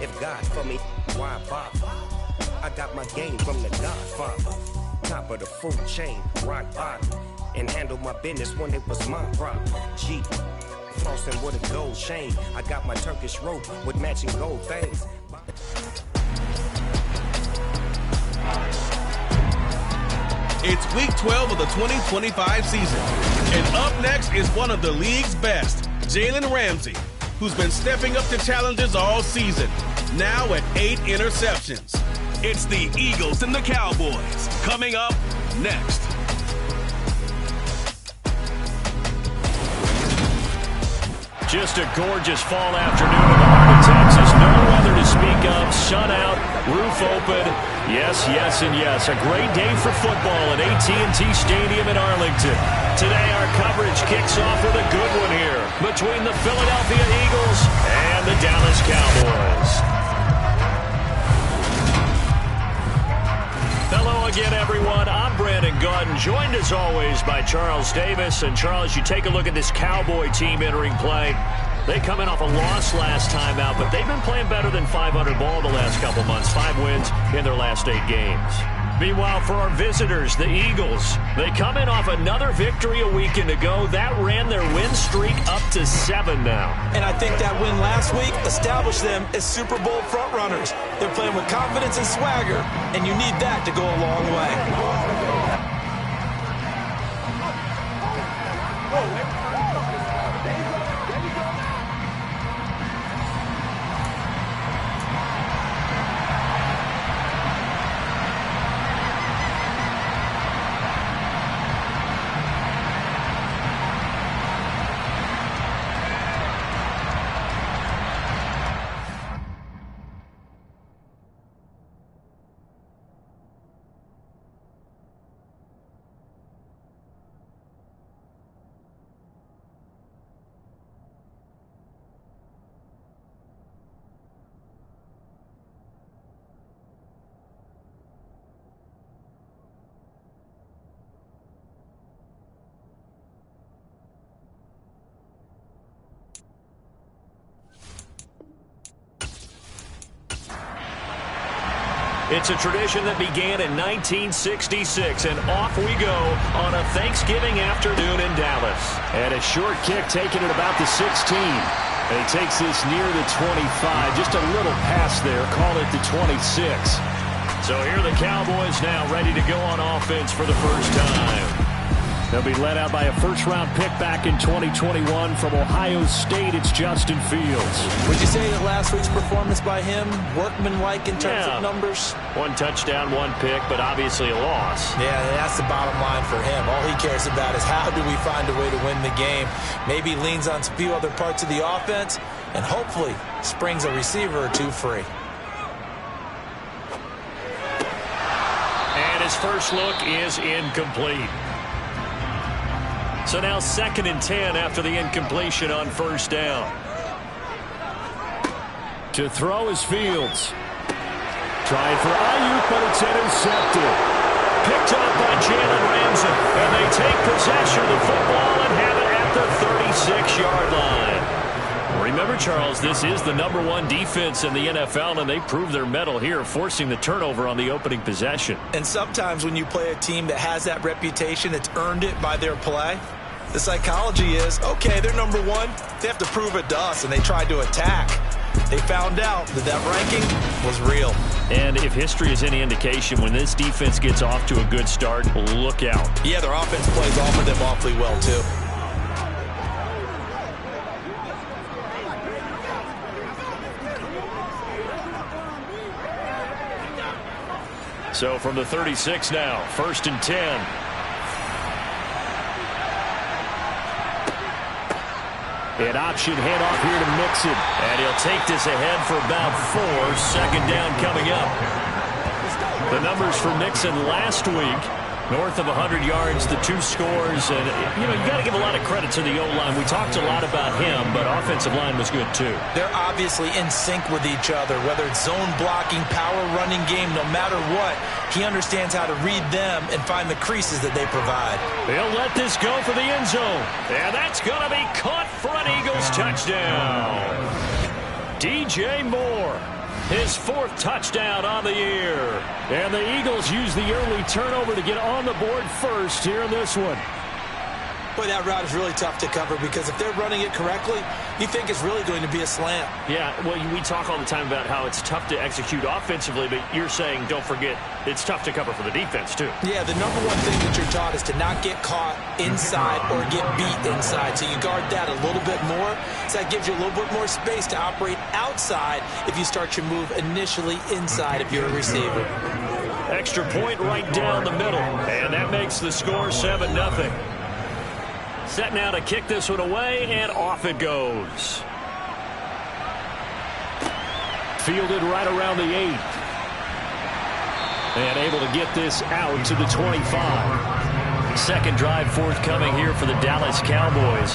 If God for me, why bother? I got my game from the Godfather. Top of the food chain, rock bottom. And handle my business when it was my problem. G, frosting with a gold chain. I got my Turkish rope with matching gold things. It's week 12 of the 2025 season. And up next is one of the league's best, Jalen Ramsey, who's been stepping up to challenges all season, now at 8 interceptions. It's the Eagles and the Cowboys, coming up next. Just a gorgeous fall afternoon in the heart of Texas. No weather to speak of. Sun out, roof open. Yes, yes, and yes. A great day for football at AT&T Stadium in Arlington. Today our coverage kicks off with a good one here between the Philadelphia Eagles and the Dallas Cowboys. Hello again, everyone. I'm Brandon Gautin, joined as always by Charles Davis. And Charles, you take a look at this Cowboy team entering play. They come in off a loss last time out, but they've been playing better than 500 ball the last couple months. 5 wins in their last 8 games. Meanwhile, for our visitors, the Eagles, they come in off another victory a weekend ago. That ran their win streak up to 7 now. And I think that win last week established them as Super Bowl frontrunners. They're playing with confidence and swagger, and you need that to go a long way. It's a tradition that began in 1966, and off we go on a Thanksgiving afternoon in Dallas. And a short kick taken at about the 16. And he takes this near the 25. Just a little pass there. Call it the 26. So here are the Cowboys now ready to go on offense for the first time. They'll be led out by a first-round pick back in 2021 from Ohio State. It's Justin Fields. Would you say that last week's performance by him, workmanlike in terms of numbers? 1 touchdown, 1 pick, but obviously a loss. Yeah, that's the bottom line for him. All he cares about is how do we find a way to win the game. Maybe leans on a few other parts of the offense, and hopefully springs a receiver or 2 free. And his first look is incomplete. So now 2nd and 10 after the incompletion on first down. To throw is Fields. Trying for Ayuk, but it's intercepted. Picked up by Jalen Ramsey. And they take possession of the football and have it at the 36-yard line. Remember, Charles, this is the #1 defense in the NFL, and they proved their mettle here, forcing the turnover on the opening possession. And sometimes when you play a team that has that reputation, it's earned it by their play. The psychology is, okay, they're #1. They have to prove it to us, and they tried to attack. They found out that that ranking was real. And if history is any indication, when this defense gets off to a good start, look out. Yeah, their offense plays off of them awfully well, too. So from the 36 now, 1st and 10. An option handoff here to Mixon. And he'll take this ahead for about 4. 2nd down coming up. The numbers for Mixon last week, north of 100 yards, the 2 scores. And, you got to give a lot of credit to the O-line. We talked a lot about him, but offensive line was good, too. They're obviously in sync with each other, whether it's zone blocking, power running game, no matter what. He understands how to read them and find the creases that they provide. They'll let this go for the end zone. And that's going to be caught for an Eagles touchdown. DJ Moore. His 4th touchdown on the year. And the Eagles use the early turnover to get on the board first here in this one. Boy, that route is really tough to cover because if they're running it correctly, you think it's really going to be a slant. Yeah, well, we talk all the time about how it's tough to execute offensively, but you're saying, don't forget, it's tough to cover for the defense, too. Yeah, the number one thing that you're taught is to not get caught inside or get beat inside. So you guard that a little bit more. So that gives you a little bit more space to operate outside if you start your move initially inside if you're a receiver. Extra point right down the middle, and that makes the score 7-0. Set now to kick this one away, and off it goes. Fielded right around the 8. And able to get this out to the 25. Second drive forthcoming here for the Dallas Cowboys.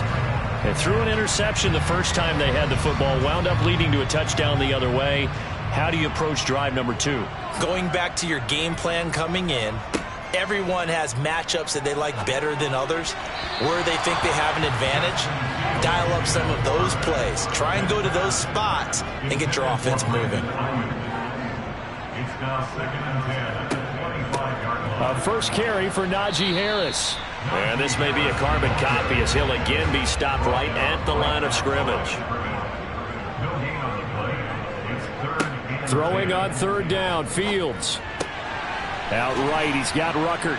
They threw an interception the first time they had the football, wound up leading to a touchdown the other way. How do you approach drive number 2? Going back to your game plan coming in, everyone has matchups that they like better than others, where they think they have an advantage. Dial up some of those plays. Try and go to those spots and get your offense moving. A first carry for Najee Harris. And this may be a carbon copy as he'll again be stopped right at the line of scrimmage. Throwing on 3rd down, Fields. Outright, he's got Ruckert.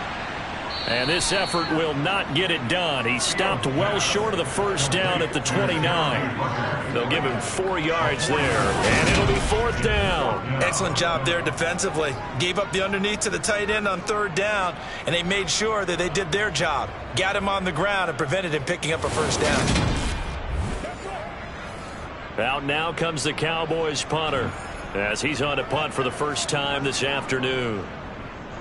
And this effort will not get it done. He stopped well short of the first down at the 29. They'll give him 4 yards there, and it'll be 4th down. Excellent job there defensively. Gave up the underneath to the tight end on 3rd down, and they made sure that they did their job. Got him on the ground and prevented him picking up a first down. Out now comes the Cowboys punter as he's on to punt for the first time this afternoon.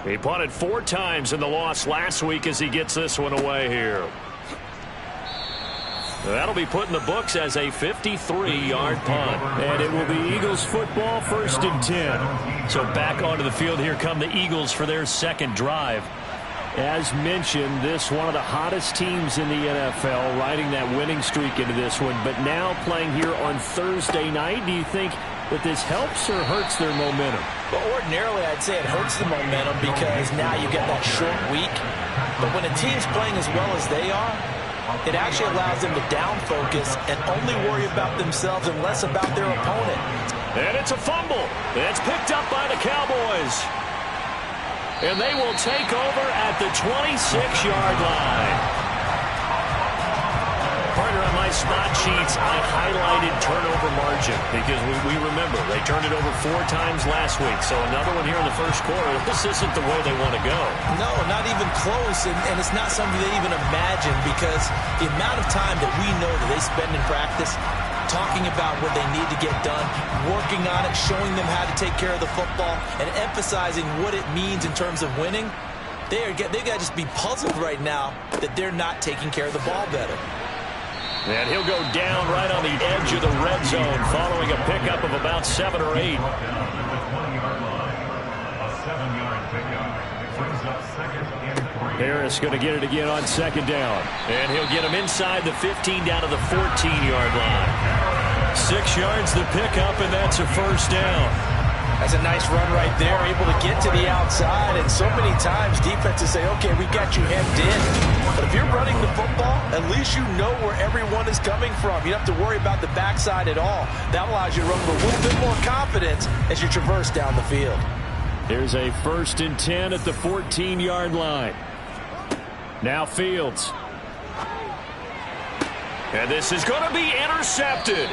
He punted 4 times in the loss last week as he gets this one away here. That'll be put in the books as a 53-yard punt. And it will be Eagles football, 1st and 10. So back onto the field here come the Eagles for their second drive. As mentioned, this one of the hottest teams in the NFL, riding that winning streak into this one. But now playing here on Thursday night, do you think that this helps or hurts their momentum? Well, ordinarily, I'd say it hurts the momentum because now you get that short week. But when a team's playing as well as they are, it actually allows them to down focus and only worry about themselves and less about their opponent. And it's a fumble. It's picked up by the Cowboys. And they will take over at the 26-yard line. Partner, on my spot sheets, I highlighted turnover margin because we remember they turned it over 4 times last week. So another one here in the first quarter. This isn't the way they want to go. No, not even close, and it's not something they even imagine because the amount of time that we know that they spend in practice talking about what they need to get done, working on it, showing them how to take care of the football, and emphasizing what it means in terms of winning, they got to just be puzzled right now that they're not taking care of the ball better. And he'll go down right on the edge of the red zone following a pickup of about 7 or 8. Harris going to get it again on 2nd down. And he'll get him inside the 15 down to the 14-yard line. 6 yards the pickup, and that's a first down. That's a nice run right there, able to get to the outside. And so many times defenses say, okay, we got you hemmed in. But if you're running the football, at least you know where everyone is coming from. You don't have to worry about the backside at all. That allows you to run with a little bit more confidence as you traverse down the field. Here's a 1st and 10 at the 14-yard line. Now Fields. And this is going to be intercepted.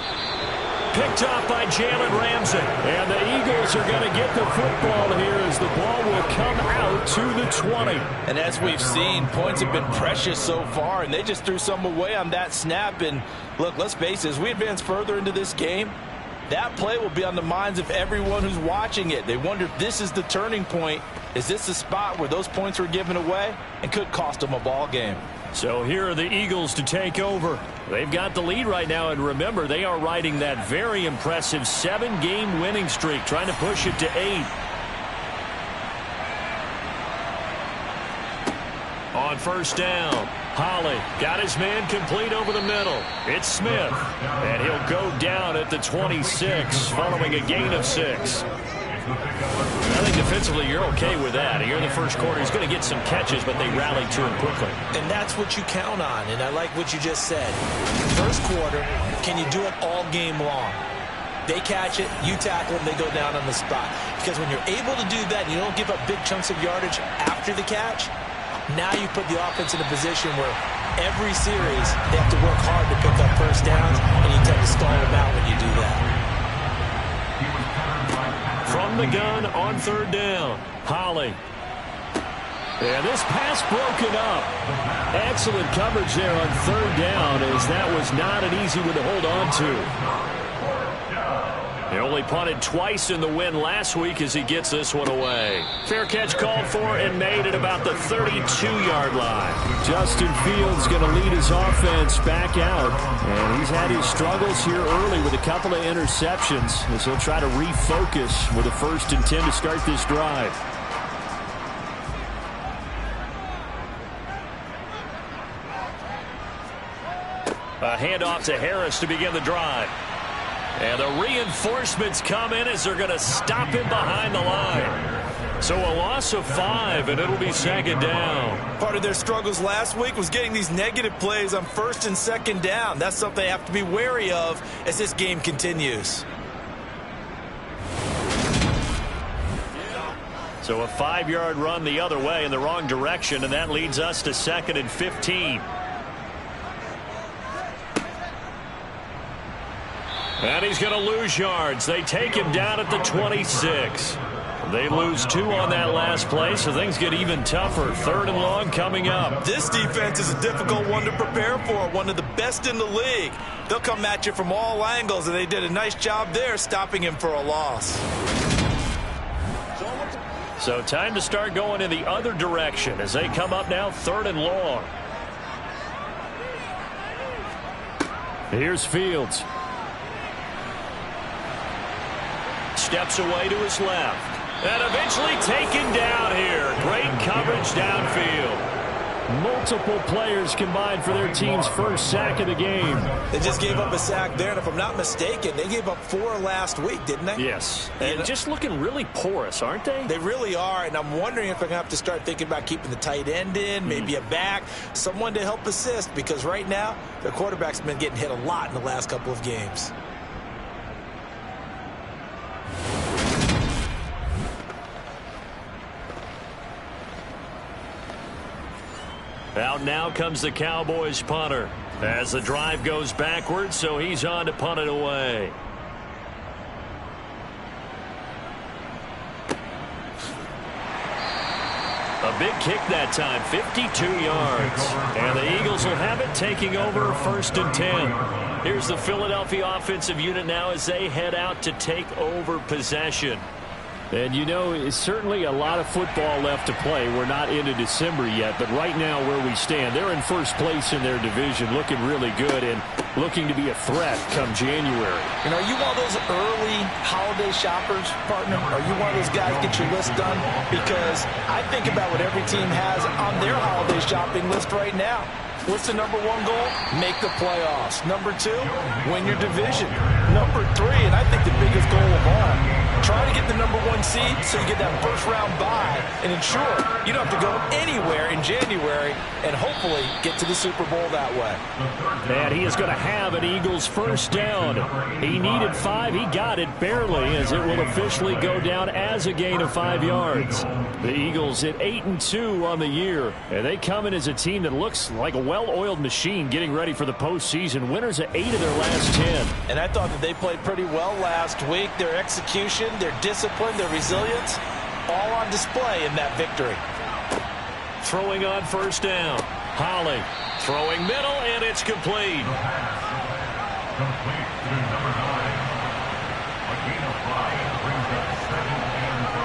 Picked up by Jalen Ramsey. And the Eagles are going to get the football here as the ball will come out to the 20. And as we've seen, points have been precious so far, and they just threw some away on that snap. And look, let's face it, as we advance further into this game, that play will be on the minds of everyone who's watching it. They wonder if this is the turning point. Is this the spot where those points were given away and could cost them a ball game? So here are the Eagles to take over. They've got the lead right now, and remember, they are riding that very impressive 7-game winning streak, trying to push it to 8. On 1st down, Holly got his man complete over the middle. It's Smith, and he'll go down at the 26 following a gain of 6. I think defensively you're okay with that. Here in the first quarter, he's going to get some catches, but they rallied to him quickly. And that's what you count on, and I like what you just said. First quarter, can you do it all game long? They catch it, you tackle them, they go down on the spot. Because when you're able to do that and you don't give up big chunks of yardage after the catch, now you put the offense in a position where every series they have to work hard to pick up first downs, and you tend to stall them out when you do that. From the gun on third down, Holly. And this pass broken up. Excellent coverage there on third down, as that was not an easy one to hold on to. They only punted twice in the win last week as he gets this one away. Fair catch called for and made at about the 32-yard line. Justin Fields going to lead his offense back out. And he's had his struggles here early with a couple of interceptions as he'll try to refocus with a 1st and 10 to start this drive. A handoff to Harris to begin the drive. And the reinforcements come in as they're going to stop him behind the line. So a loss of 5, and it'll be 2nd down. Part of their struggles last week was getting these negative plays on 1st and 2nd down. That's something they have to be wary of as this game continues. So a 5-yard run the other way in the wrong direction, and that leads us to 2nd and 15. And he's going to lose yards. They take him down at the 26. They lose 2 on that last play, so things get even tougher. 3rd and long coming up. This defense is a difficult one to prepare for, one of the best in the league. They'll come at you from all angles, and they did a nice job there stopping him for a loss. So time to start going in the other direction as they come up now 3rd and long. Here's Fields. Steps away to his left. And eventually taken down here. Great coverage downfield. Multiple players combined for their team's first sack of the game. They just gave up a sack there, and if I'm not mistaken, they gave up 4 last week, didn't they? Yes. And just looking really porous, aren't they? They really are, and I'm wondering if they're going to have to start thinking about keeping the tight end in, maybe a back, someone to help assist, because right now, their quarterback's been getting hit a lot in the last couple of games. Out now comes the Cowboys punter as the drive goes backwards, so he's on to punt it away. A big kick that time, 52 yards. And the Eagles will have it, taking over 1st and 10. Here's the Philadelphia offensive unit now as they head out to take over possession. And you know, it's certainly a lot of football left to play. We're not into December yet, but right now where we stand, they're in first place in their division, looking really good and looking to be a threat come January. You know, are you one of those early holiday shoppers, partner? Are you one of those guys get your list done? Because I think about what every team has on their holiday shopping list right now. What's the number 1 goal? Make the playoffs. Number 2, win your division. Number 3, and I think the biggest goal of all, try to get the number 1 seed so you get that first round bye and ensure you don't have to go anywhere in January and hopefully get to the Super Bowl that way. And he is going to have an Eagles first down. He needed 5. He got it barely, as it will officially go down as a gain of 5 yards. The Eagles at 8-2 on the year, and they come in as a team that looks like a well-oiled machine getting ready for the postseason. Winners at 8 of their last 10. And I thought that they played pretty well last week. Their execution, their discipline, their resilience, all on display in that victory. Throwing on first down. Holly throwing middle, and it's complete. Complete to number 9. A gain of 5 brings up 7th and 5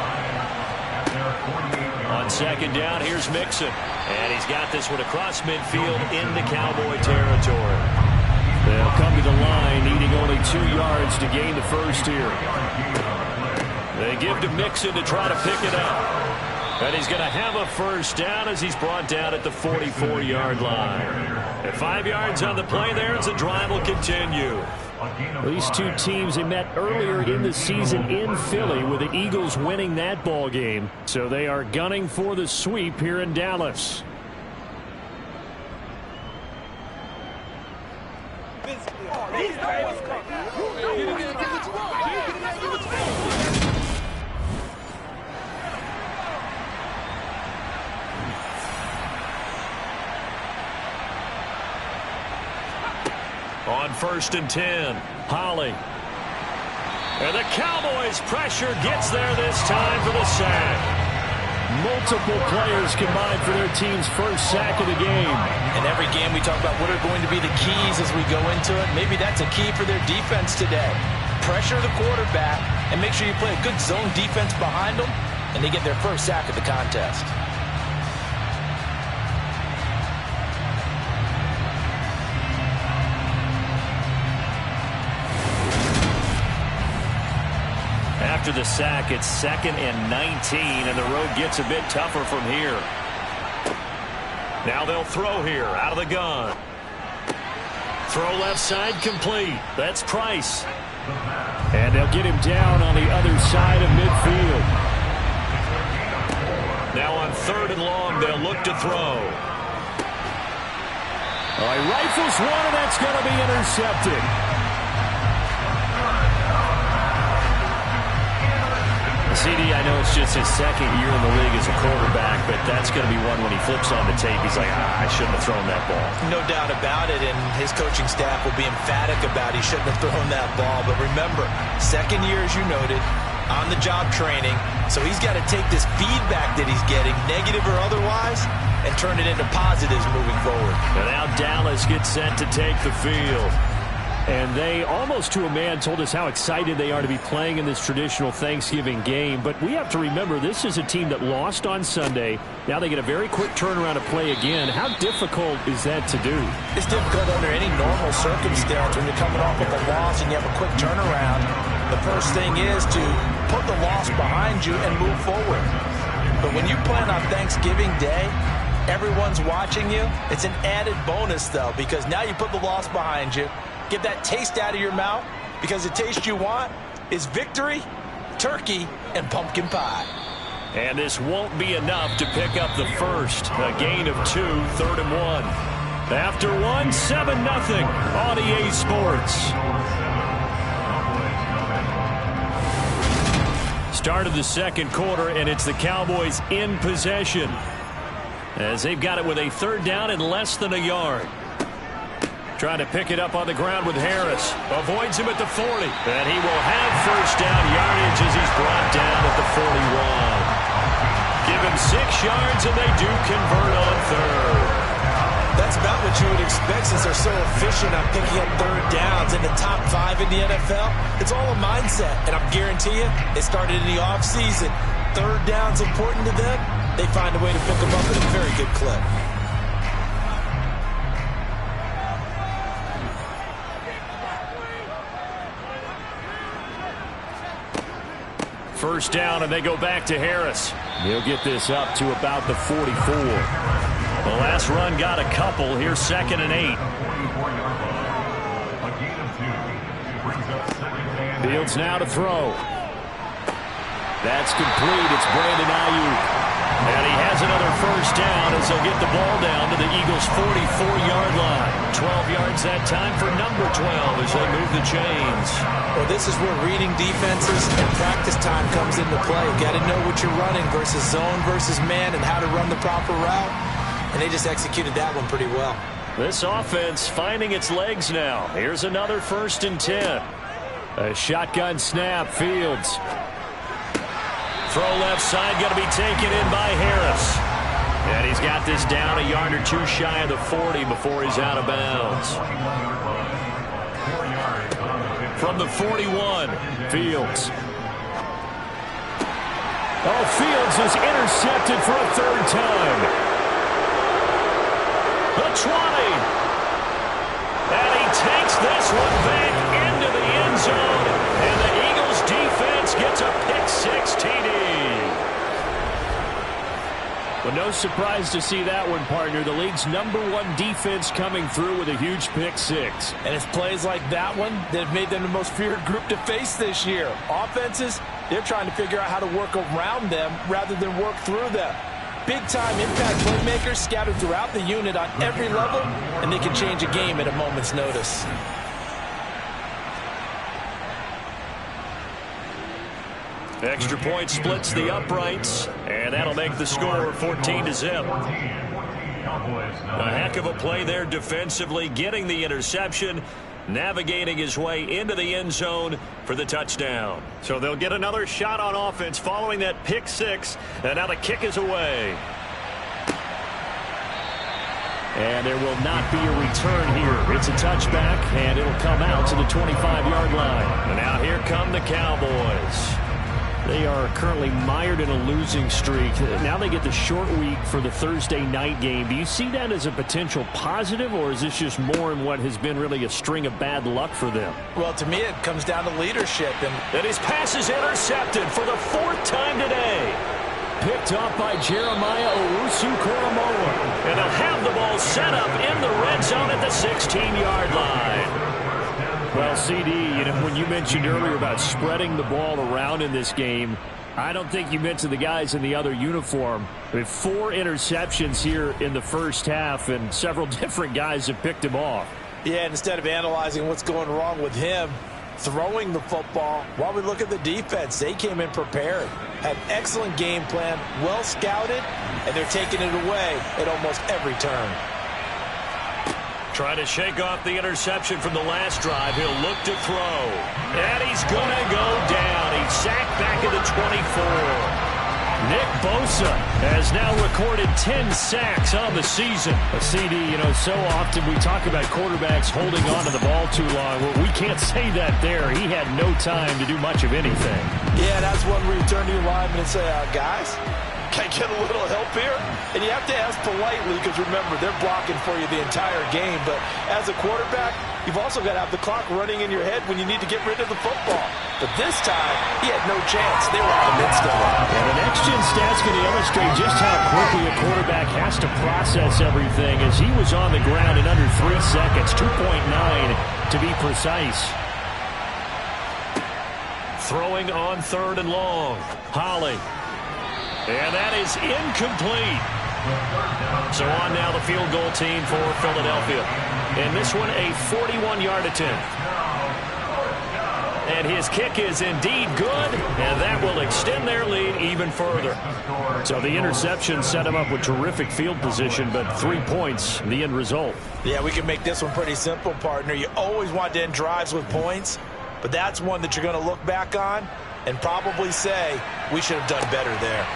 at their 48-yard On 2nd down, here's Mixon. And he's got this one across midfield into Cowboy territory. They'll come to the line, needing only 2 yards to gain the first here. They give to Mixon to try to pick it up. And he's going to have a first down as he's brought down at the 44-yard line. At 5 yards on the play there as the drive will continue. These two teams, they met earlier in the season in Philly with the Eagles winning that ball game. So they are gunning for the sweep here in Dallas. On 1st and 10, Holly. And the Cowboys' pressure gets there this time for the sack. Multiple players combined for their team's first sack of the game. In every game we talk about what are going to be the keys as we go into it. Maybe that's a key for their defense today. Pressure the quarterback and make sure you play a good zone defense behind them, and they get their first sack of the contest. After the sack, it's 2nd and 19, and the road gets a bit tougher from here. Now they'll throw here out of the gun. Throw left side complete. That's Price. And they'll get him down on the other side of midfield. Now on 3rd and long, they'll look to throw. He rifles one, and that's going to be intercepted. CD, I know it's just his 2nd year in the league as a quarterback, but that's going to be one when he flips on the tape. He's like, I shouldn't have thrown that ball. No doubt about it, and his coaching staff will be emphatic about he shouldn't have thrown that ball. But remember, 2nd year, as you noted, on-the-job training, so he's got to take this feedback that he's getting, negative or otherwise, and turn it into positives moving forward. And now Dallas gets set to take the field. And they, almost to a man, told us how excited they are to be playing in this traditional Thanksgiving game. But we have to remember, this is a team that lost on Sunday. Now they get a very quick turnaround to play again. How difficult is that to do? It's difficult under any normal circumstance when you're coming off of a loss and you have a quick turnaround. The first thing is to put the loss behind you and move forward. But when you plan on Thanksgiving Day, everyone's watching you. It's an added bonus, though, because now you put the loss behind you. Get that taste out of your mouth, because the taste you want is victory, turkey, and pumpkin pie. And this won't be enough to pick up the first. A gain of 2, 3rd and 1. After 1, 7-0 on EA Sports. Start of the 2nd quarter, and it's the Cowboys in possession, as they've got it with a 3rd down and less than a yard. Trying to pick it up on the ground with Harris. Avoids him at the 40. And he will have first down yardage as he's brought down at the 41. Give him 6 yards, and they do convert on 3rd. That's about what you would expect since they're so efficient on picking up 3rd downs in the top 5 in the NFL. It's all a mindset, and I guarantee you, it started in the offseason. 3rd down's important to them. They find a way to pick them up at a very good clip. First down, and they go back to Harris. He'll get this up to about the 44. The last run got a couple. Here's 2nd and 8. Fields now to throw. That's complete. It's Brandon Ayuk. And he has another first down as they'll get the ball down to the Eagles' 44-yard line. 12 yards that time for number 12 as they move the chains. Well, this is where reading defenses and practice time comes into play. You got to know what you're running versus zone versus man and how to run the proper route. And they just executed that one pretty well. This offense finding its legs now. Here's another 1st and 10. A shotgun snap. Fields. Throw left side, going to be taken in by Harris. And he's got this down a yard or 2 shy of the 40 before he's out of bounds. From the 41, Fields. Oh, Fields is intercepted for a 3rd time. The 20. And he takes this one back into the end zone. And the Eagles defense gets a pick 6 TD. Well, no surprise to see that one, partner. The league's #1 defense coming through with a huge pick six. And it's plays like that one that have made them the most feared group to face this year. Offenses, they're trying to figure out how to work around them rather than work through them. Big-time impact playmakers scattered throughout the unit on every level, and they can change a game at a moment's notice. Extra point splits the uprights, and that'll make the score 14-0. A heck of a play there defensively, getting the interception, navigating his way into the end zone for the touchdown. So they'll get another shot on offense following that pick six, and now the kick is away. And there will not be a return here. It's a touchback, and it'll come out to the 25-yard line. And now here come the Cowboys. They are currently mired in a losing streak. Now they get the short week for the Thursday night game. Do you see that as a potential positive, or is this just more in what has been really a string of bad luck for them? Well, to me, it comes down to leadership. And his pass is intercepted for the 4th time today. Picked off by Jeremiah Owusu-Koramoah. And they'll have the ball set up in the red zone at the 16-yard line. Well, CD, when you mentioned earlier about spreading the ball around in this game, I don't think you mentioned the guys in the other uniform. We have 4 interceptions here in the first half, and several different guys have picked him off. Yeah, and instead of analyzing what's going wrong with him, throwing the football, while we look at the defense, they came in prepared, had excellent game plan, well scouted, and they're taking it away at almost every turn. Trying to shake off the interception from the last drive. He'll look to throw. And he's going to go down. He's sacked back at the 24. Nick Bosa has now recorded 10 sacks on the season. A CD, so often we talk about quarterbacks holding on to the ball too long. Well, we can't say that there. He had no time to do much of anything. Yeah, that's one where you turn to your lineman and say, guys, can I get a little help here? And you have to ask politely because, remember, they're blocking for you the entire game. But as a quarterback, you've also got to have the clock running in your head when you need to get rid of the football. But this time, he had no chance. They were out of the midst of it. And the next-gen stats going to illustrate just how quickly a quarterback has to process everything, as he was on the ground in under 3 seconds, 2.9 to be precise. Throwing on 3rd and long. Holly. And that is incomplete. So on now the field goal team for Philadelphia. And this one a 41-yard attempt. And his kick is indeed good, and that will extend their lead even further. So the interception set him up with terrific field position, but 3 points, the end result. Yeah, we can make this one pretty simple, partner. You always want to end drives with points, but that's one that you're going to look back on and probably say, we should have done better there.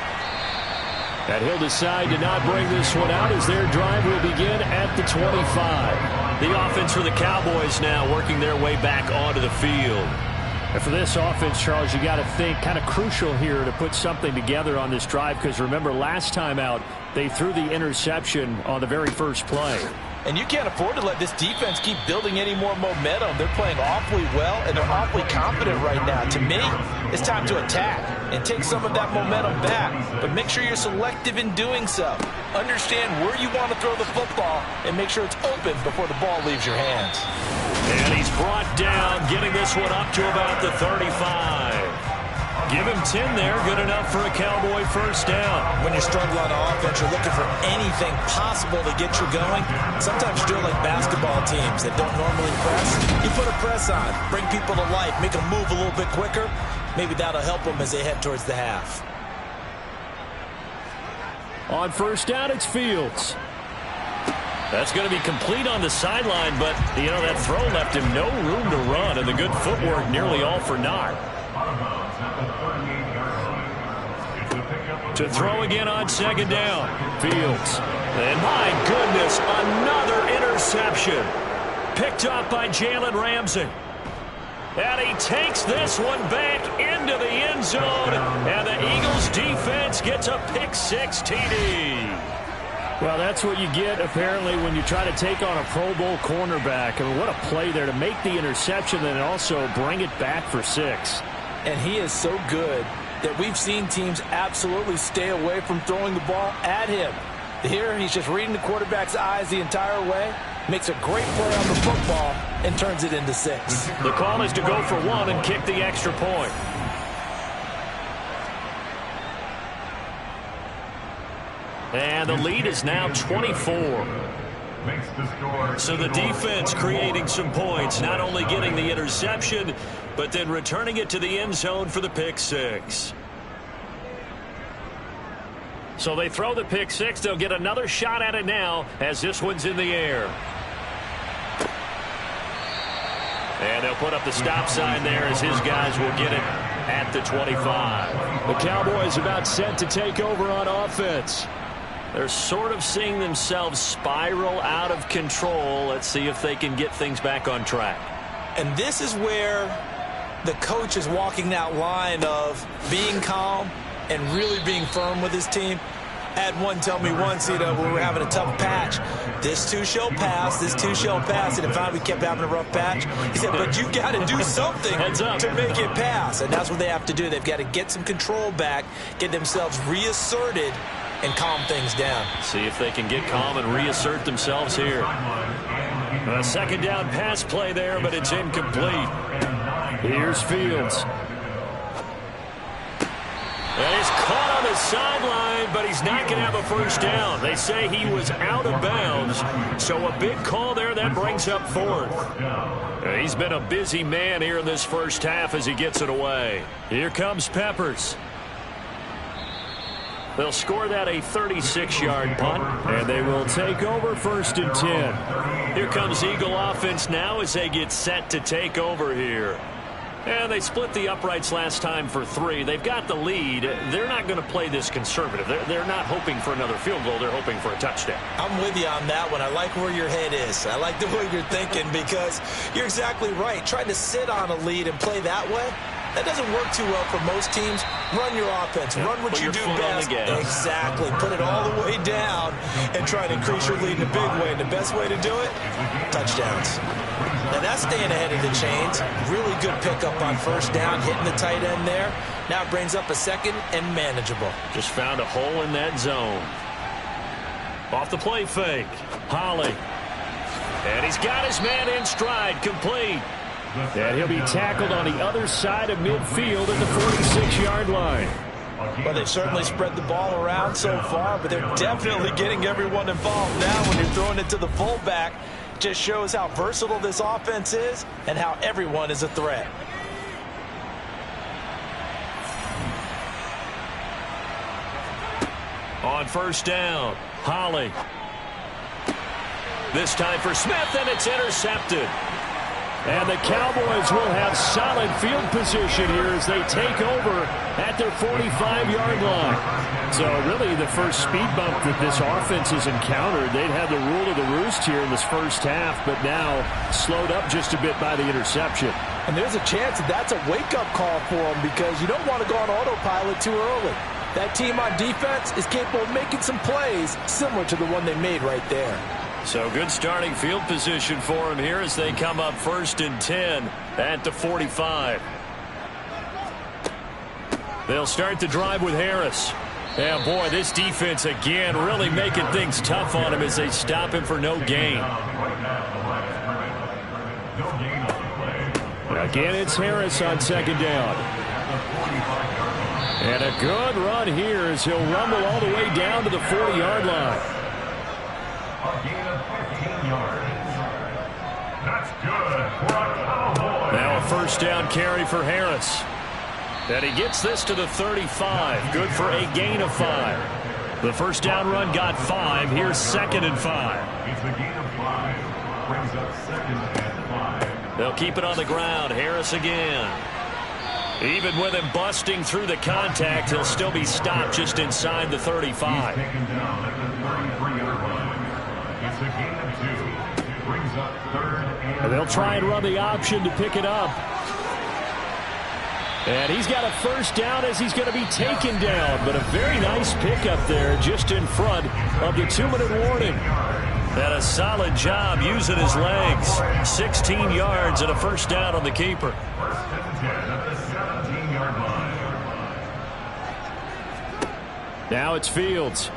And he'll decide to not bring this one out as their drive will begin at the 25. The offense for the Cowboys now working their way back onto the field. And for this offense, Charles, you got to think kind of crucial here to put something together on this drive, because remember last time out they threw the interception on the very first play. And you can't afford to let this defense keep building any more momentum. They're playing awfully well, and they're awfully confident right now. To me, it's time to attack and take some of that momentum back, but make sure you're selective in doing so. Understand where you want to throw the football and make sure it's open before the ball leaves your hands. And he's brought down, getting this one up to about the 35. Give him 10 there, good enough for a Cowboy first down. When you're struggling on offense, you're looking for anything possible to get you going. Sometimes you do it like basketball teams that don't normally press. You put a press on, bring people to life, make them move a little bit quicker. Maybe that'll help them as they head towards the half. On first down, it's Fields. That's going to be complete on the sideline, but, that throw left him no room to run, and the good footwork nearly all for naught. To throw again on second down. Fields. And my goodness, another interception. Picked up by Jalen Ramsey. And he takes this one back into the end zone. And the Eagles defense gets a pick six TD. Well, that's what you get, apparently, when you try to take on a Pro Bowl cornerback. I mean, what a play there to make the interception and also bring it back for 6. And he is so good that we've seen teams absolutely stay away from throwing the ball at him. Here, he's just reading the quarterback's eyes the entire way, makes a great play on the football, and turns it into 6. The call is to go for 1 and kick the extra point. And the lead is now 24. So the defense creating some points, not only getting the interception, but then returning it to the end zone for the pick 6. So they throw the pick 6. They'll get another shot at it now as this one's in the air. And they'll put up the stop sign there as his guys will get it at the 25. The Cowboys about set to take over on offense. They're sort of seeing themselves spiral out of control. Let's see if they can get things back on track. And this is where the coach is walking that line of being calm and really being firm with his team. I had one tell me once, when we were having a tough patch, this too shall pass, this too shall pass. And finally we kept having a rough patch. He said, but you got to do something to make it pass. And that's what they have to do. They've got to get some control back, get themselves reasserted, and calm things down. See if they can get calm and reassert themselves here. A second down pass play there, but it's incomplete. Here's Fields. And he's caught on the sideline, but he's not going to have a first down. They say he was out of bounds, so a big call there that brings up 4th. He's been a busy man here in this first half as he gets it away. Here comes Peppers. They'll score that a 36-yard punt, and they will take over 1st and 10. Here comes Eagle offense now as they get set to take over here. And they split the uprights last time for 3. They've got the lead. They're not going to play this conservative. They're not hoping for another field goal. They're hoping for a touchdown. I'm with you on that one. I like where your head is. I like the way you're thinking because you're exactly right. Trying to sit on a lead and play that way, that doesn't work too well for most teams. Run your offense. Run what you do best. Exactly. Put it all the way down and try to increase your lead in a big way. And the best way to do it, touchdowns. Now that's staying ahead of the chains. Really good pickup on first down, hitting the tight end there. Now it brings up a second and manageable. Just found a hole in that zone. Off the play fake. Holly. And he's got his man in stride, complete. And he'll be tackled on the other side of midfield at the 46-yard line. Well, they've certainly spread the ball around so far, but they're definitely getting everyone involved now when you're throwing it to the fullback. Just shows how versatile this offense is and how everyone is a threat. On first down, Holly. This time for Smith, and it's intercepted. And the Cowboys will have solid field position here as they take over at their 45-yard line. So really the first speed bump that this offense has encountered. They'd had the rule of the roost here in this first half, but now slowed up just a bit by the interception. And there's a chance that that's a wake-up call for them because you don't want to go on autopilot too early. That team on defense is capable of making some plays similar to the one they made right there. So good starting field position for them here as they come up 1st and 10 at the 45. They'll start the drive with Harris. Yeah, boy, this defense again really making things tough on him as they stop him for no gain. Again, it's Harris on second down. And a good run here as he'll rumble all the way down to the 40-yard line. A gain of 15 yards. That's good for a Cowboy. Now a first down carry for Harris. And he gets this to the 35. Good for a gain of 5. The first down run got 5. Here's 2nd and 5. It's a gain of 5. Brings up 2nd and 5. They'll keep it on the ground. Harris again. Even with him busting through the contact, he'll still be stopped just inside the 35. He's taken down at the 33-yard line. It's a gain of 2. Brings up 3rd and They'll try and run the option to pick it up. And he's got a first down as he's going to be taken down. But a very nice pickup there just in front of the 2-minute warning. And a solid job using his legs. 16 yards and a first down on the keeper. 1st and 10 at the 17-yard Now it's Fields.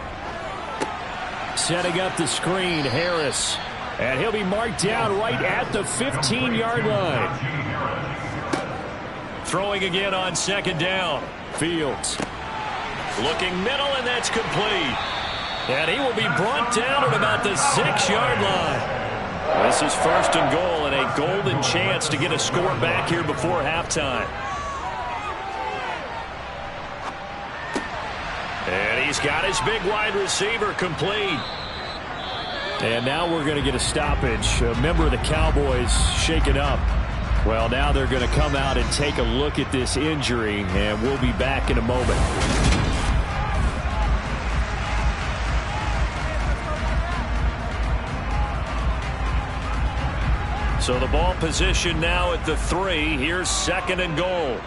Setting up the screen, Harris. And he'll be marked down right at the 15-yard line. Throwing again on second down. Fields. Looking middle, and that's complete. And he will be brought down at about the 6-yard line. This is first and goal, and a golden chance to get a score back here before halftime. And he's got his big wide receiver complete. And now we're going to get a stoppage. A member of the Cowboys shaken up. Well, now they're going to come out and take a look at this injury, and we'll be back in a moment. So the ball position now at the 3. Here's second and goal.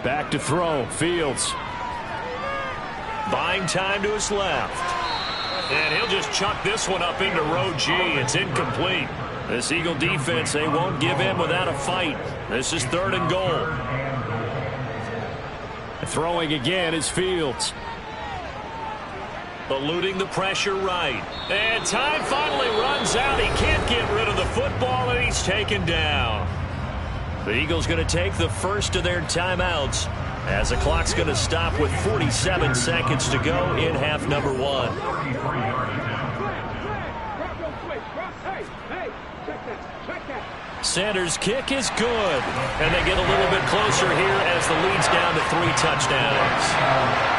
Back to throw. Fields. Buying time to his left. And he'll just chuck this one up into row G. It's incomplete. This Eagle defense, they won't give in without a fight. This is third and goal. Throwing again is Fields. Eluding the pressure right. And time finally runs out. He can't get rid of the football, and he's taken down. The Eagles going to take the first of their timeouts as the clock's going to stop with 47 seconds to go in half number 1. Sanders' kick is good. And they get a little bit closer here as the lead's down to 3 touchdowns.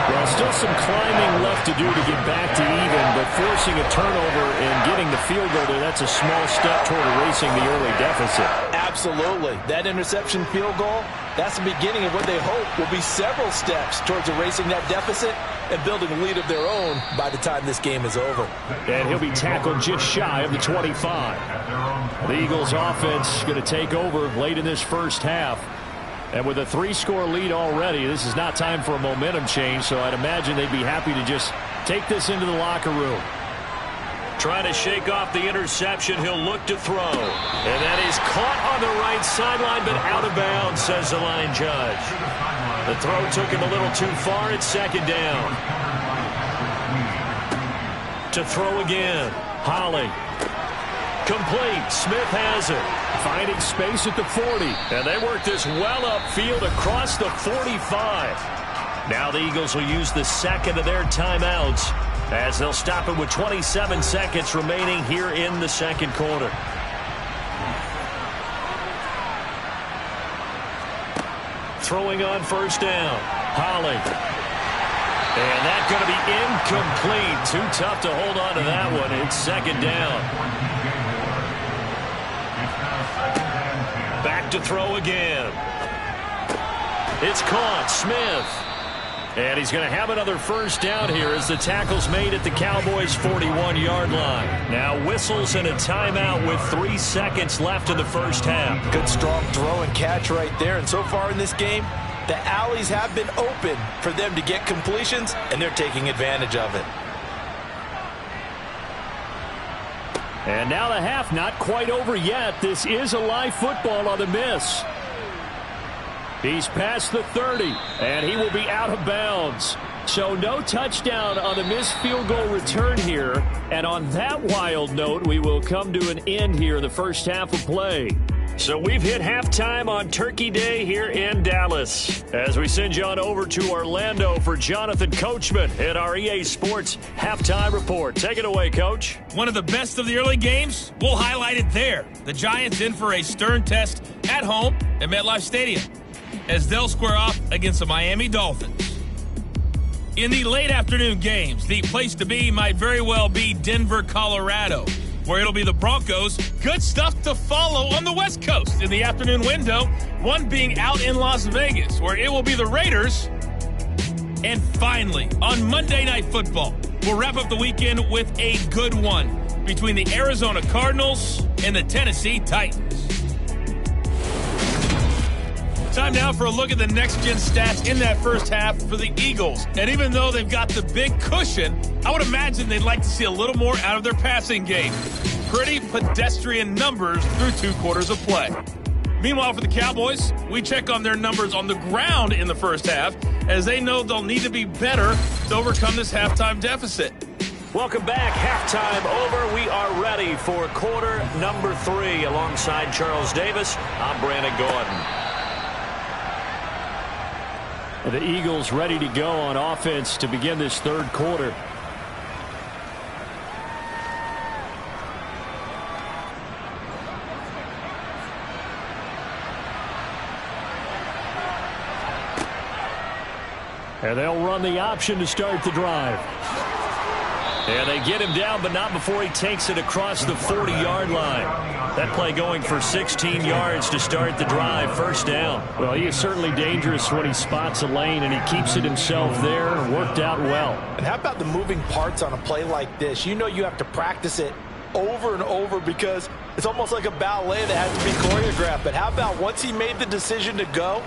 Well, still some climbing left to do to get back to even, but forcing a turnover and getting the field goal there, that's a small step toward erasing the early deficit. Absolutely. That interception field goal, that's the beginning of what they hope will be several steps towards erasing that deficit and building a lead of their own by the time this game is over. And he'll be tackled just shy of the 25. The Eagles offense going to take over late in this first half. And with a 3-score lead already, this is not time for a momentum change, so I'd imagine they'd be happy to just take this into the locker room. Trying to shake off the interception, he'll look to throw. And that is caught on the right sideline, but out of bounds, says the line judge. The throw took him a little too far. It's second down. To throw again. Holly. Complete. Smith has it. Finding space at the 40. And they work this well upfield across the 45. Now the Eagles will use the second of their timeouts as they'll stop it with 27 seconds remaining here in the second quarter. Throwing on first down. Holly. And that's going to be incomplete. Too tough to hold on to that one. It's second down. Back to throw again. It's caught. Smith. And he's going to have another first down here as the tackle's made at the Cowboys' 41-yard line. Now whistles and a timeout with 3 seconds left in the first half. Good strong throw and catch right there. And so far in this game, the alleys have been open for them to get completions, and they're taking advantage of it. And now the half not quite over yet. This is a live football on the miss. He's past the 30, and he will be out of bounds. So no touchdown on the missed field goal return here. And on that wild note, we will come to an end here in the first half of play. So we've hit halftime on Turkey Day here in Dallas. As we send you on over to Orlando for Jonathan Coachman at our EA Sports Halftime Report. Take it away, Coach. One of the best of the early games, we'll highlight it there. The Giants in for a stern test at home at MetLife Stadium, as they'll square off against the Miami Dolphins. In the late afternoon games, the place to be might very well be Denver, Colorado, where it'll be the Broncos. Good stuff to follow on the West Coast in the afternoon window, one being out in Las Vegas, where it will be the Raiders. And finally, on Monday Night Football, we'll wrap up the weekend with a good one between the Arizona Cardinals and the Tennessee Titans. Time now for a look at the next-gen stats in that first half for the Eagles. And even though they've got the big cushion, I would imagine they'd like to see a little more out of their passing game. Pretty pedestrian numbers through 2 quarters of play. Meanwhile, for the Cowboys, we check on their numbers on the ground in the first half, as they know they'll need to be better to overcome this halftime deficit. Welcome back. Halftime over. We are ready for quarter number 3. Alongside Charles Davis, I'm Brandon Gordon. The Eagles ready to go on offense to begin this third quarter. And they'll run the option to start the drive. And they get him down, but not before he takes it across the 40-yard line. That play going for 16 yards to start the drive. First down. Well, he is certainly dangerous when he spots a lane, and he keeps it himself there. Worked out well. And how about the moving parts on a play like this? You know you have to practice it over and over because it's almost like a ballet that has to be choreographed. But how about once he made the decision to go,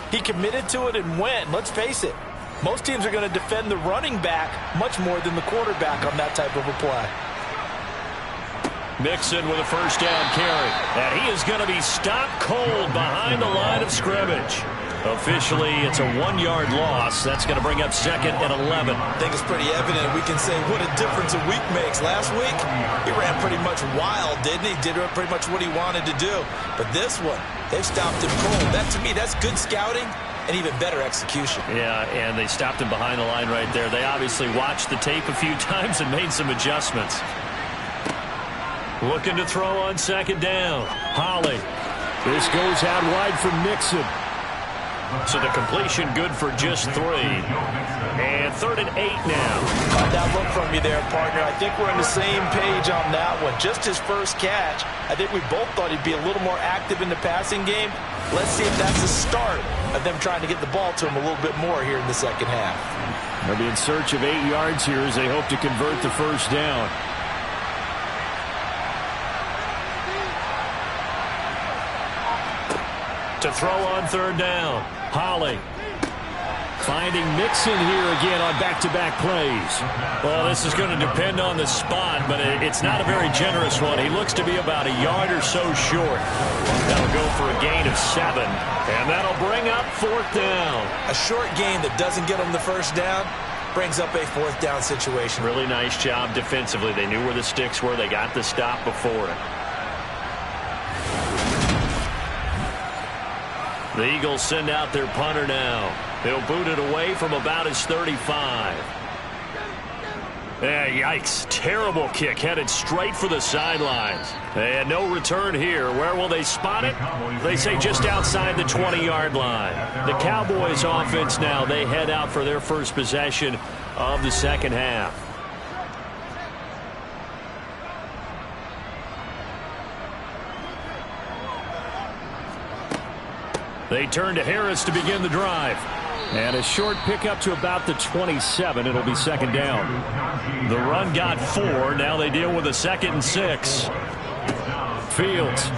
he committed to it and went. Let's face it. Most teams are going to defend the running back much more than the quarterback on that type of a play. Mixon with a first down carry. And he is going to be stopped cold behind the line of scrimmage. Officially, it's a 1-yard loss. That's going to bring up 2nd and 11. I think it's pretty evident. We can say what a difference a week makes. Last week, he ran pretty much wild, didn't he? Did pretty much what he wanted to do. But this one, they've stopped him cold. That, to me, that's good scouting. And even better execution. Yeah, and they stopped him behind the line right there. They obviously watched the tape a few times and made some adjustments. Looking to throw on 2nd down. Holly. This goes out wide for Mixon. So the completion good for just 3. And 3rd and 8 now. Got that look from you there, partner. I think we're on the same page on that one. Just his first catch. I think we both thought he'd be a little more active in the passing game. Let's see if that's the start of them trying to get the ball to him a little bit more here in the second half. They'll be in search of 8 yards here as they hope to convert the first down. To throw on 3rd down. Holly. Finding Mixon here again on back-to-back plays. Well, this is going to depend on the spot, but it's not a very generous one. He looks to be about a yard or so short. That'll go for a gain of 7, and that'll bring up 4th down. A short gain that doesn't get him the first down brings up a 4th down situation. Really nice job defensively. They knew where the sticks were. They got the stop before it. The Eagles send out their punter now. He'll boot it away from about his 35. Yikes. Terrible kick headed straight for the sidelines. And no return here. Where will they spot it? They say just outside the 20-yard line. The Cowboys offense now, they head out for their first possession of the second half. They turn to Harris to begin the drive. And a short pickup to about the 27. It'll be 2nd down. The run got 4. Now they deal with a 2nd and 6. Fields.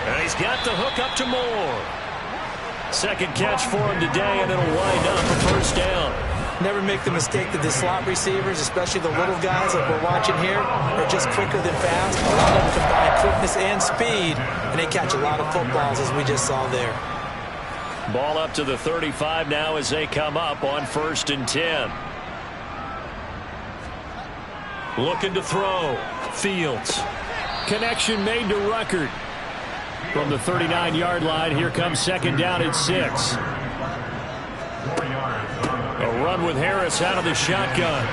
And he's got the hook up to Moore. 2nd catch for him today, and it'll wind up a first down. Never make the mistake that the slot receivers, especially the little guys like we're watching here, are just quicker than fast. A lot of them combine quickness and speed, and they catch a lot of footballs, as we just saw there. Ball up to the 35 now as they come up on 1st and 10. Looking to throw. Fields. Connection made to Ruckert. From the 39-yard line, here comes 2nd down at 6. A run with Harris out of the shotgun.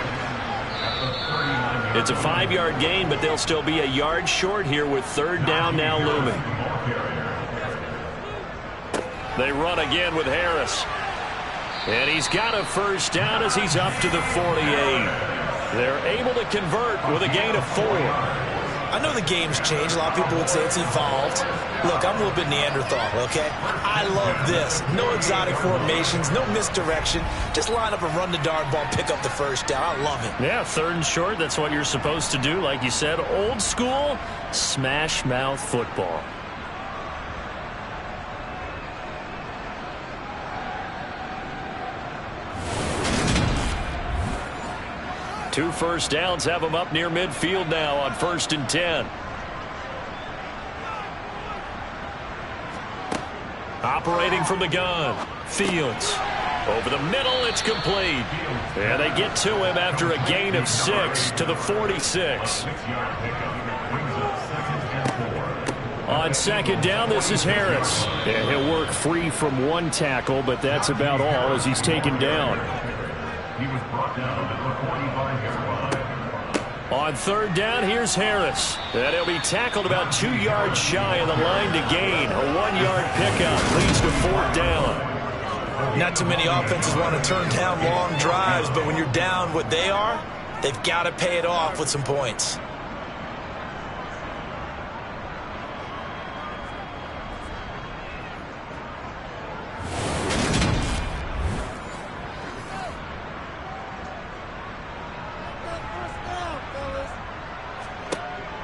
It's a 5-yard gain, but they'll still be a yard short here with 3rd down now looming. They run again with Harris. And he's got a first down as he's up to the 48. They're able to convert with a gain of 4. I know the game's changed. A lot of people would say it's evolved. Look, I'm a little bit Neanderthal, okay? I love this. No exotic formations, no misdirection. Just line up and run the darn ball, pick up the first down. I love it. Yeah, 3rd and short. That's what you're supposed to do. Like you said, old school, smash mouth football. Two first downs have them up near midfield now on 1st and 10. Operating from the gun, Fields. Over the middle, it's complete. And they get to him after a gain of 6 to the 46. On second down, this is Harris. Yeah, he'll work free from one tackle, but that's about all as he's taken down. He was brought down at the 45-yard line. On third down, here's Harris. And he'll be tackled about 2 yards shy of the line to gain. A 1-yard pickup leads to fourth down. Not too many offenses want to turn down long drives, but when you're down what they are, they've got to pay it off with some points.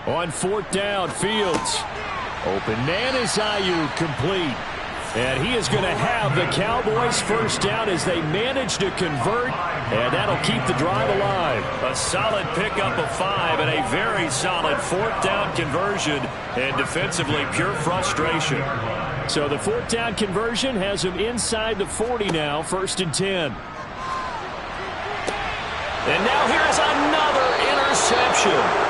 On fourth down, Fields. Open man is Ayuk, complete. And he is going to have the Cowboys first down as they manage to convert, and that'll keep the drive alive. A solid pickup of 5 and a very solid fourth down conversion, and defensively pure frustration. So the fourth down conversion has him inside the 40 now, 1st and 10. And now here's another interception.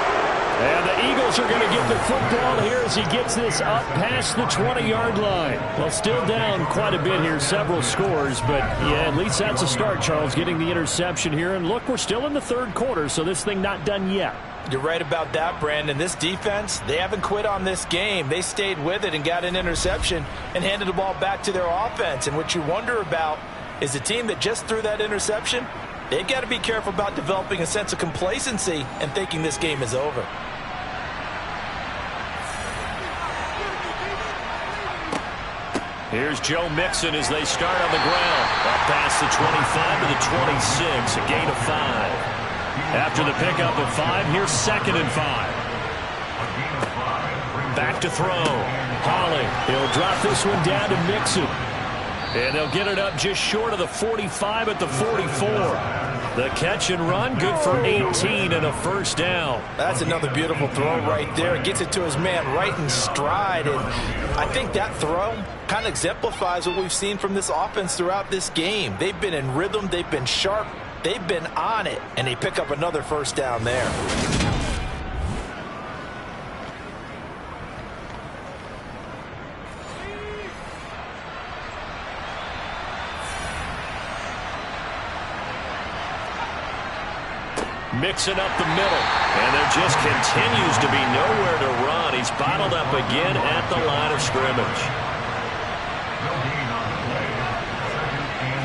And the Eagles are going to get the football here as he gets this up past the 20-yard line. Well, still down quite a bit here, several scores, but yeah, at least that's a start, Charles, getting the interception here. And look, we're still in the third quarter, so this thing not done yet. You're right about that, Brandon. This defense, they haven't quit on this game. They stayed with it and got an interception and handed the ball back to their offense. And what you wonder about is the team that just threw that interception, they've got to be careful about developing a sense of complacency and thinking this game is over. Here's Joe Mixon as they start on the ground. Up past the 25 to the 26, a gain of 5. After the pickup of 5, here's 2nd and 5. Back to throw. Holly, he'll drop this one down to Mixon. And they'll get it up just short of the 45 at the 44. The catch and run, good for 18 and a first down. That's another beautiful throw right there. It gets it to his man right in stride. And I think that throw kind of exemplifies what we've seen from this offense throughout this game. They've been in rhythm. They've been sharp. They've been on it. And they pick up another first down there. Mixing up the middle, and there just continues to be nowhere to run. He's bottled up again at the line of scrimmage. No gain on the play. 2nd and 10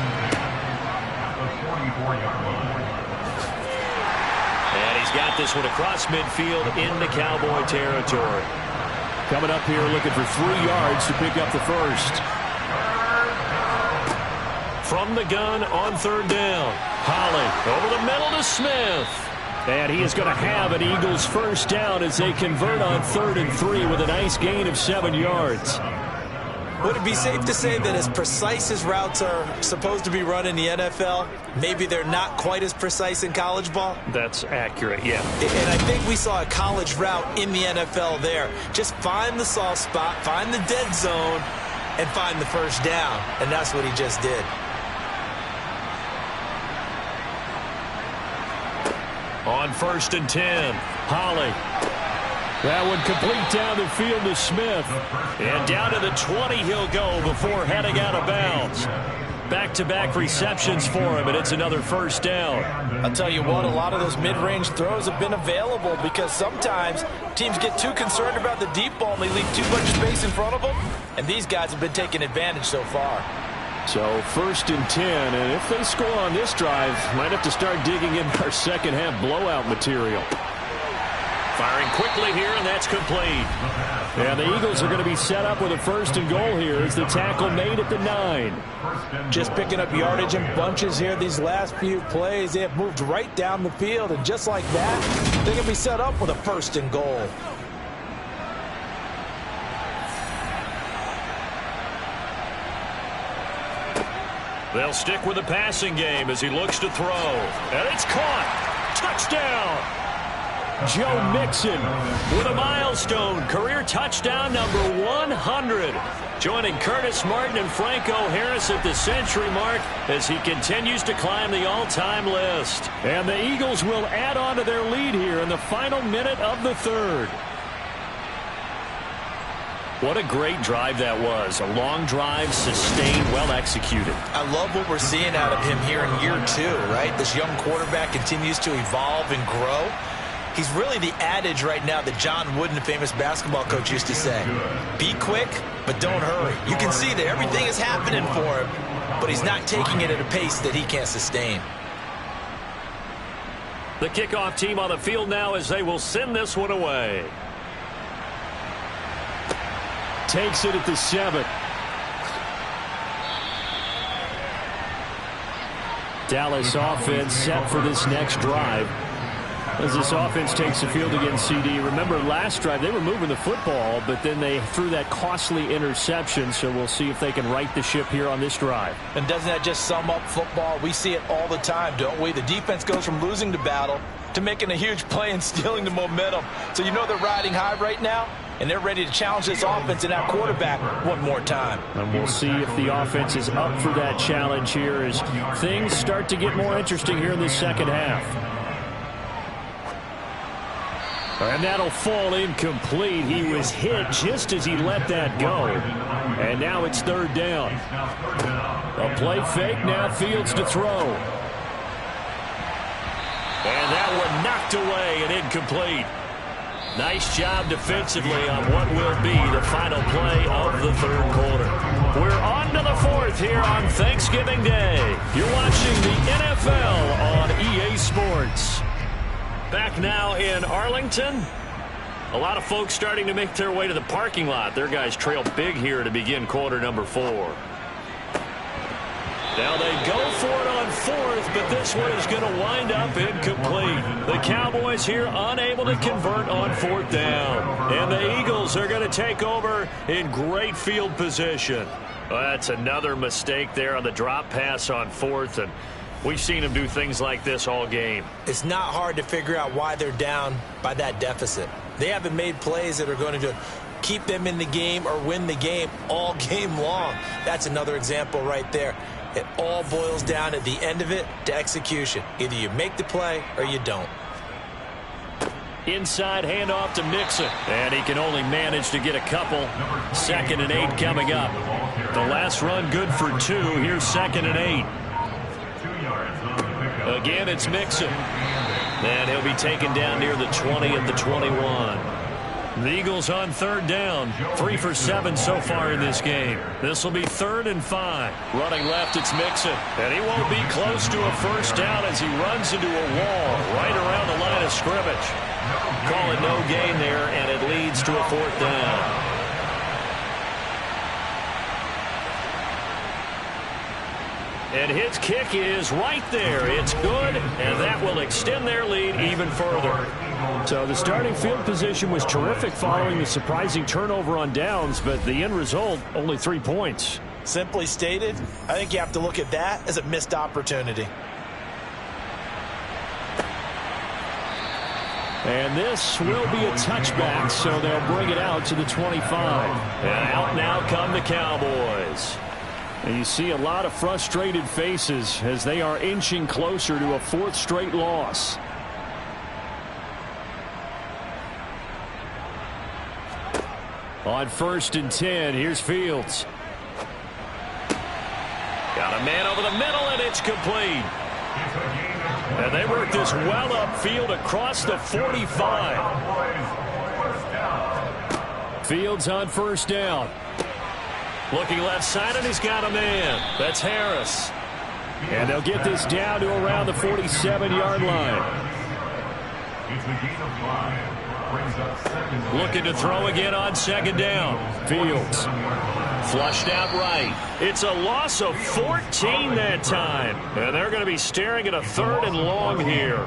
at the 44-yard line. And he's got this one across midfield into Cowboy territory. Coming up here looking for 3 yards to pick up the first. From the gun on third down. Holly over the middle to Smith. And he is going to have an Eagles first down as they convert on 3rd and 3 with a nice gain of 7 yards. Would it be safe to say that as precise as routes are supposed to be run in the NFL, maybe they're not quite as precise in college ball? That's accurate, yeah. And I think we saw a college route in the NFL there. Just find the soft spot, find the dead zone, and find the first down. And that's what he just did. On 1st and 10, Holly. That one complete down the field to Smith. And down to the 20 he'll go before heading out of bounds. Back-to-back receptions for him, and it's another first down. I'll tell you what, a lot of those mid-range throws have been available because sometimes teams get too concerned about the deep ball and they leave too much space in front of them. And these guys have been taking advantage so far. So 1st and 10, and if they score on this drive, might have to start digging in our second half blowout material. Firing quickly here, and that's complete. And the Eagles are going to be set up with a 1st and goal here as the tackle made at the 9. Just picking up yardage in bunches here these last few plays. They have moved right down the field, and just like that, they're going to be set up with a 1st and goal. They'll stick with the passing game as he looks to throw. And it's caught. Touchdown. Joe Mixon with a milestone career touchdown number 100. Joining Curtis Martin and Franco Harris at the century mark as he continues to climb the all-time list. And the Eagles will add on to their lead here in the final minute of the third. What a great drive that was. A long drive, sustained, well executed. I love what we're seeing out of him here in year 2, right? This young quarterback continues to evolve and grow. He's really the adage right now that John Wooden, the famous basketball coach, used to say. Be quick, but don't hurry. You can see that everything is happening for him, but he's not taking it at a pace that he can't sustain. The kickoff team on the field now as they will send this one away. Takes it at the 7. Dallas offense set for this next drive. As this offense takes the field against CD. Remember last drive they were moving the football, but then they threw that costly interception, so we'll see if they can right the ship here on this drive. And doesn't that just sum up football? We see it all the time, don't we? The defense goes from losing the battle to making a huge play and stealing the momentum. So you know they're riding high right now, and they're ready to challenge this offense and that quarterback one more time. And we'll see if the offense is up for that challenge here as things start to get more interesting here in the second half. And that'll fall incomplete. He was hit just as he let that go. And now it's third down. A play fake, now Fields to throw. And that one knocked away and incomplete. Nice job defensively on what will be the final play of the third quarter. We're on to the fourth here on Thanksgiving Day. You're watching the NFL on EA Sports. Back now in Arlington. A lot of folks starting to make their way to the parking lot. Their guys trail big here to begin quarter number 4. Now they go for it on fourth, but this one is going to wind up incomplete. The Cowboys here unable to convert on fourth down. And the Eagles are going to take over in great field position. Well, that's another mistake there on the drop pass on fourth, and we've seen them do things like this all game. It's not hard to figure out why they're down by that deficit. They haven't made plays that are going to keep them in the game or win the game all game long. That's another example right there. It all boils down at the end of it to execution. Either you make the play or you don't. Inside handoff to Mixon. And he can only manage to get a couple. 2nd and 8 coming up. The last run good for 2. Here's 2nd and 8. Again, it's Mixon. And he'll be taken down near the 20 at the 21. The Eagles on third down. 3 for 7 so far in this game. This will be 3rd and 5. Running left, it's Mixon. And he won't be close to a first down as he runs into a wall right around the line of scrimmage. Call it no gain there, and it leads to a 4th down. And his kick is right there. It's good, and that will extend their lead even further. So the starting field position was terrific following the surprising turnover on downs, but the end result, only 3 points. Simply stated, I think you have to look at that as a missed opportunity. And this will be a touchback, so they'll bring it out to the 25. And out now come the Cowboys. And you see a lot of frustrated faces as they are inching closer to a 4th straight loss. On 1st and 10, here's Fields. Got a man over the middle, and it's complete. And they work this well upfield across the 45. Fields on 1st down. Looking left side, and he's got a man. That's Harris. And they'll get this down to around the 47-yard line. Looking to throw again on 2nd down. Fields. Flushed out right. It's a loss of 14 that time. And they're going to be staring at a 3rd and long here.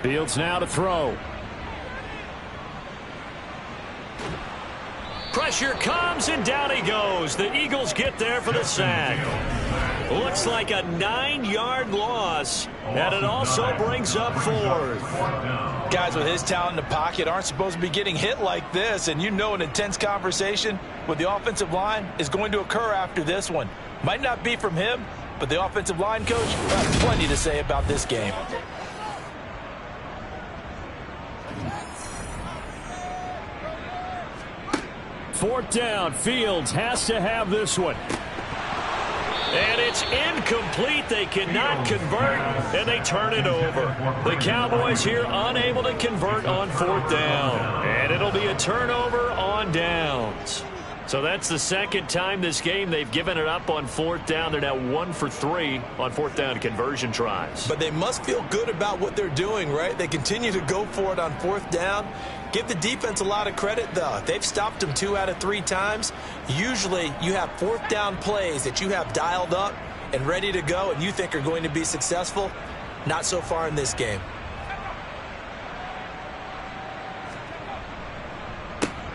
Fields now to throw. Pressure comes, and down he goes. The Eagles get there for the sack. Looks like a 9-yard loss, and it also brings up 4th. Guys with his talent in the pocket aren't supposed to be getting hit like this, and you know an intense conversation with the offensive line is going to occur after this one. Might not be from him, but the offensive line coach has plenty to say about this game. Fourth down. Fields has to have this one. And it's incomplete. They cannot convert, and they turn it over. The Cowboys here unable to convert on 4th down. And it'll be a turnover on downs. So that's the second time this game they've given it up on 4th down. They're now 1 for 3 on 4th down conversion tries. But they must feel good about what they're doing, right? They continue to go for it on 4th down. Give the defense a lot of credit, though. They've stopped them 2 out of 3 times. Usually you have 4th down plays that you have dialed up and ready to go and you think are going to be successful. Not so far in this game.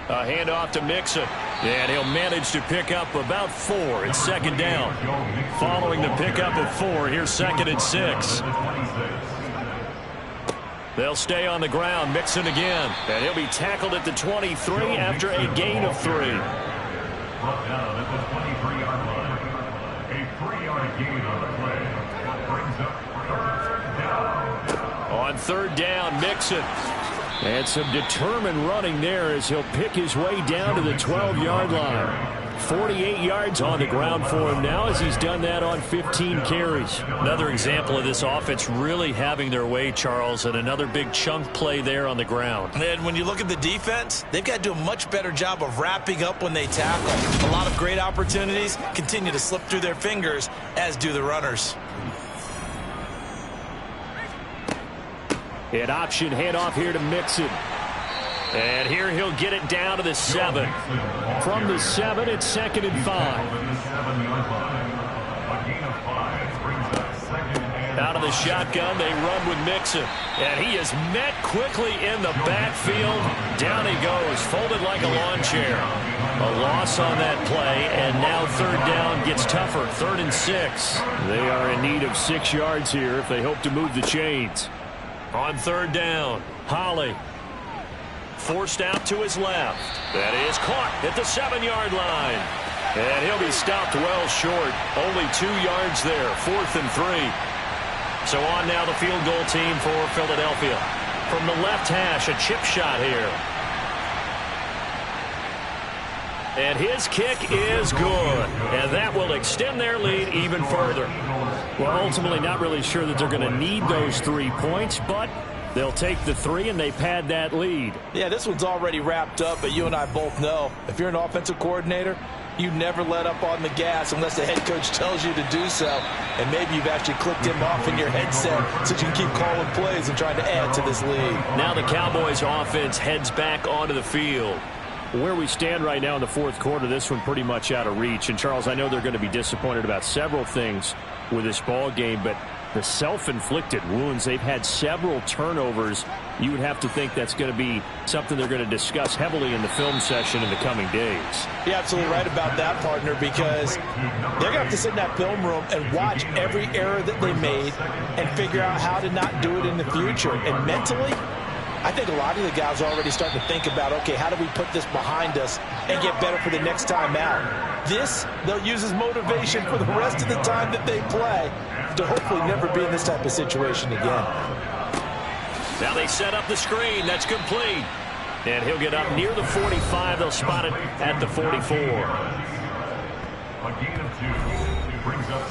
A handoff to Mixon, and he'll manage to pick up about 4. It's 2nd down. Following the pickup of 4, here's 2nd and 6. They'll stay on the ground. Mixon again, and he'll be tackled at the 23 after a gain of 3. Brought down at the 23-yard line. A 3-yard gain on the play. Brings up 3rd down. On 3rd down, Mixon. And some determined running there as he'll pick his way down to the 12-yard line. 48 yards on the ground for him now as he's done that on 15 carries. Another example of this offense really having their way, Charles, and another big chunk play there on the ground. And when you look at the defense, they've got to do a much better job of wrapping up when they tackle. A lot of great opportunities continue to slip through their fingers, as do the runners. An option handoff here to Mixon. And here he'll get it down to the 7. From the 7, it's 2nd and 5. Out of the shotgun, they run with Mixon. And he is met quickly in the backfield. Down he goes, folded like a lawn chair. A loss on that play, and now 3rd down gets tougher. 3rd and 6. They are in need of 6 yards here if they hope to move the chains. On 3rd down, Holly. Forced out to his left. That is caught at the 7-yard line. And he'll be stopped well short. Only 2 yards there. 4th and 3. So on now the field goal team for Philadelphia. From the left hash, a chip shot here. And his kick is good. And that will extend their lead even further. Well, ultimately not really sure that they're going to need those 3 points, but they'll take the 3 and they pad that lead. Yeah, this one's already wrapped up, but you and I both know if you're an offensive coordinator, you never let up on the gas unless the head coach tells you to do so. And maybe you've actually clicked him off in your headset so you can keep calling plays and trying to add to this lead. Now the Cowboys offense heads back onto the field. Where we stand right now in the 4th quarter, this one pretty much out of reach. And, Charles, I know they're going to be disappointed about several things with this ball game, but the self-inflicted wounds, they've had several turnovers. You would have to think that's going to be something they're going to discuss heavily in the film session in the coming days. You're absolutely right about that, partner, because they're going to have to sit in that film room and watch every error that they made and figure out how to not do it in the future. And mentally, I think a lot of the guys are already starting to think about, okay, how do we put this behind us and get better for the next time out? This, they'll use as motivation for the rest of the time that they play to hopefully never be in this type of situation again. Now they set up the screen. That's complete. And he'll get up near the 45. They'll spot it at the 44. A gain of 2. Brings up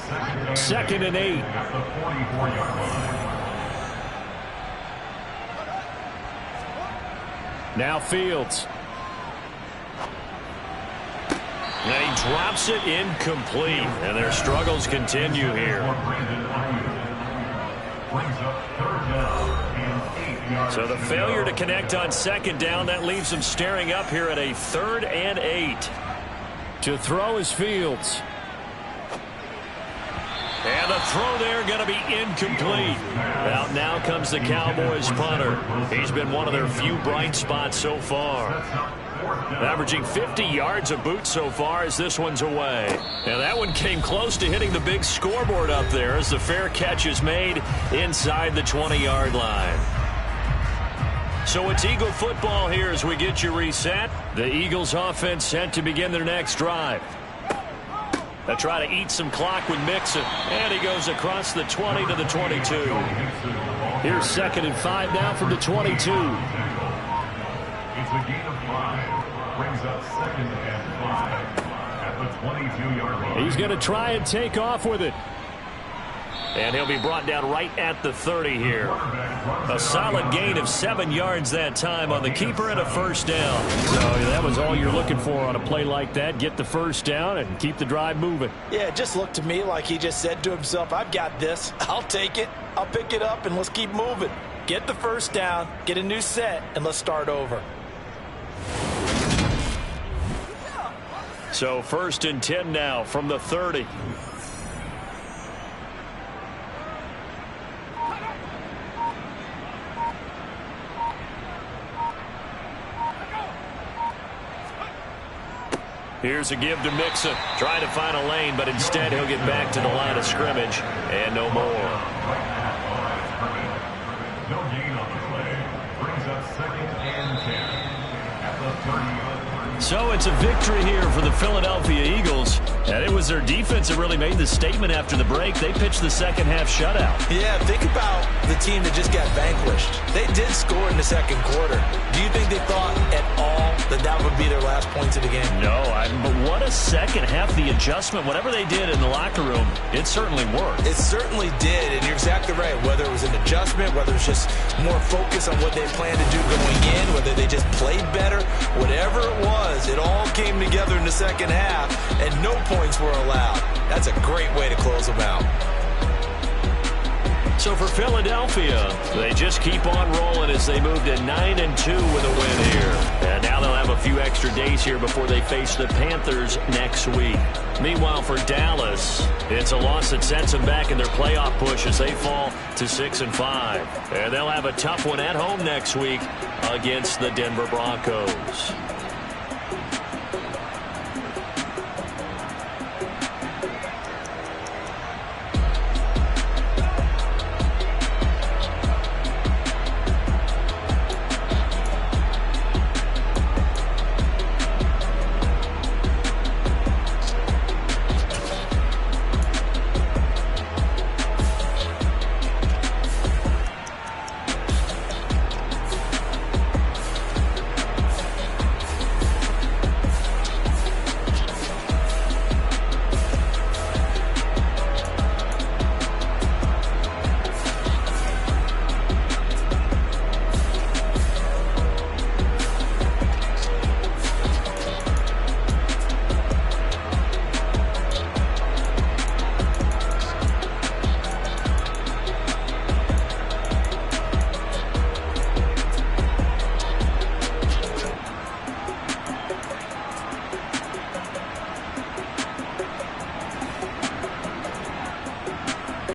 2nd and 8. At the 44-yard line. Now Fields. And he drops it incomplete. And their struggles continue here. So the failure to connect on 2nd down, that leaves them staring up here at a 3rd and 8. To throw is Fields. And the throw there going to be incomplete. Out now comes the Cowboys punter. He's been one of their few bright spots so far. Averaging 50 yards a boot so far as this one's away. And that one came close to hitting the big scoreboard up there as the fair catch is made inside the 20-yard line. So it's Eagle football here as we get you reset. The Eagles offense set to begin their next drive. They try to eat some clock with Mixon. And he goes across the 20 to the 22. Here's 2nd and 5 now from the 22. It's a gain of 5. Brings up 2nd and 5 at the 22-yard line. He's going to try and take off with it. And he'll be brought down right at the 30 here. A solid gain of 7 yards that time on the keeper and a first down. So that was all you're looking for on a play like that. Get the first down and keep the drive moving. Yeah, it just looked to me like he just said to himself, I've got this. I'll take it. I'll pick it up, and let's keep moving. Get the first down, get a new set, and let's start over. So 1st and 10 now from the 30. Here's a give to Mixon. Trying to find a lane, but instead he'll get back to the line of scrimmage. And no more. No gain on the play. Brings up 2nd and 10 at the 30-yard line. So it's a victory here for the Philadelphia Eagles. And it was their defense that really made the statement after the break. They pitched the second half shutout. Yeah, think about the team that just got vanquished. They did score in the second quarter. Do you think they thought at all that that would be their last points of the game? No, but what a second half. The adjustment, whatever they did in the locker room, it certainly worked. It certainly did, and you're exactly right. Whether it was an adjustment, whether it was just more focus on what they planned to do going in, whether they just played better, whatever it was, it all came together in the second half, and no points were allowed. That's a great way to close them out. So for Philadelphia, they just keep on rolling as they move to 9-2 with a win here. And now they'll have a few extra days here before they face the Panthers next week. Meanwhile, for Dallas, it's a loss that sets them back in their playoff push as they fall to 6-5. And they'll have a tough one at home next week against the Denver Broncos.